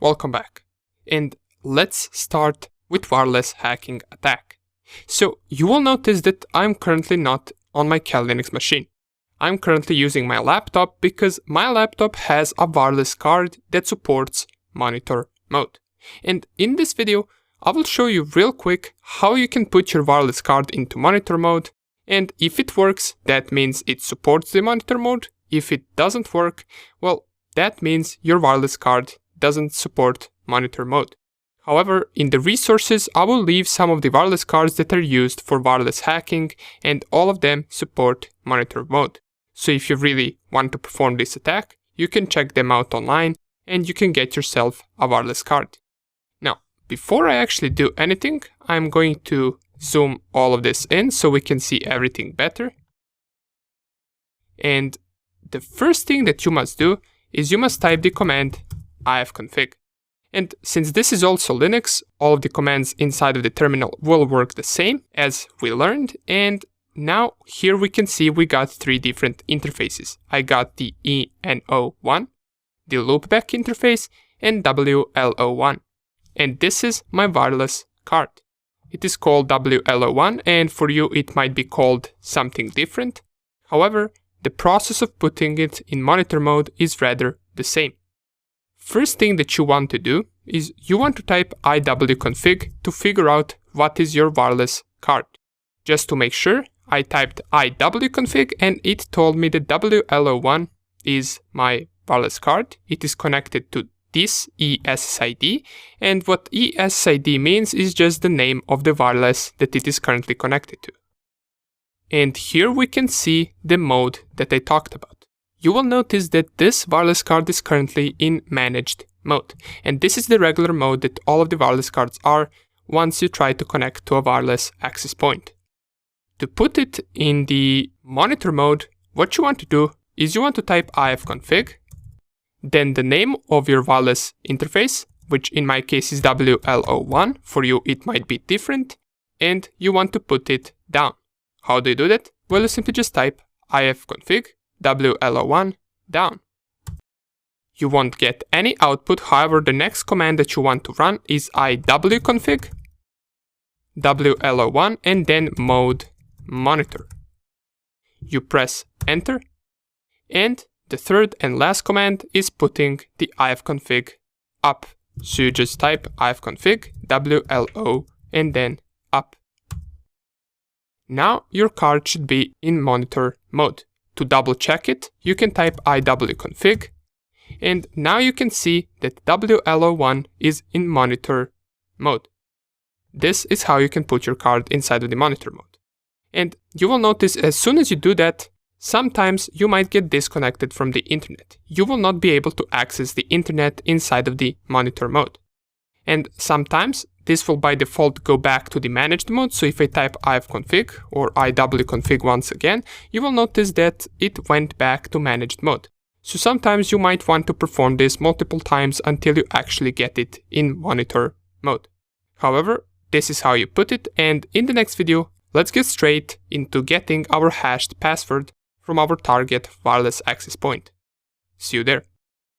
welcome back. And let's start with wireless hacking attack. So you will notice that I'm currently not on my Cal Linux machine. I'm currently using my laptop because my laptop has a wireless card that supports monitor mode. And in this video, I will show you real quick how you can put your wireless card into monitor mode. And if it works, that means it supports the monitor mode. If it doesn't work, well, that means your wireless card doesn't support monitor mode. However, in the resources, I will leave some of the wireless cards that are used for wireless hacking, and all of them support monitor mode. So if you really want to perform this attack, you can check them out online and you can get yourself a wireless card. Now, before I actually do anything, I'm going to zoom all of this in so we can see everything better. And the first thing that you must do is you must type the command ifconfig. And since this is also Linux, all of the commands inside of the terminal will work the same as we learned. And now here we can see we got three different interfaces. I got the ENO1, the loopback interface, and WLO1. And this is my wireless card. It is called WLO1, and for you it might be called something different. However, the process of putting it in monitor mode is rather the same. First thing that you want to do is you want to type iwconfig to figure out what is your wireless card. Just to make sure, I typed iwconfig and it told me that WLO1 is my wireless card. It is connected to this ESSID, and what ESSID means is just the name of the wireless that it is currently connected to. And here we can see the mode that I talked about. You will notice that this wireless card is currently in managed mode, and this is the regular mode that all of the wireless cards are once you try to connect to a wireless access point. To put it in the monitor mode, what you want to do is you want to type ifconfig, then the name of your wireless interface, which in my case is WLO1, for you it might be different, and you want to put it down. How do you do that? Well, you simply just type ifconfig WLO1 down. You won't get any output, however the next command that you want to run is iwconfig WLO1 and then mode monitor. You press enter, and the third and last command is putting the ifconfig up. So you just type ifconfig WLO and then up. Now your card should be in monitor mode. To double check it, you can type iwconfig, and now you can see that WLO1 is in monitor mode. This is how you can put your card inside of the monitor mode. And you will notice as soon as you do that, sometimes you might get disconnected from the internet. You will not be able to access the internet inside of the monitor mode. And sometimes this will by default go back to the managed mode. So if I type ifconfig or iwconfig once again, you will notice that it went back to managed mode. So sometimes you might want to perform this multiple times until you actually get it in monitor mode. However, this is how you put it, and in the next video, let's get straight into getting our hashed password from our target wireless access point. See you there.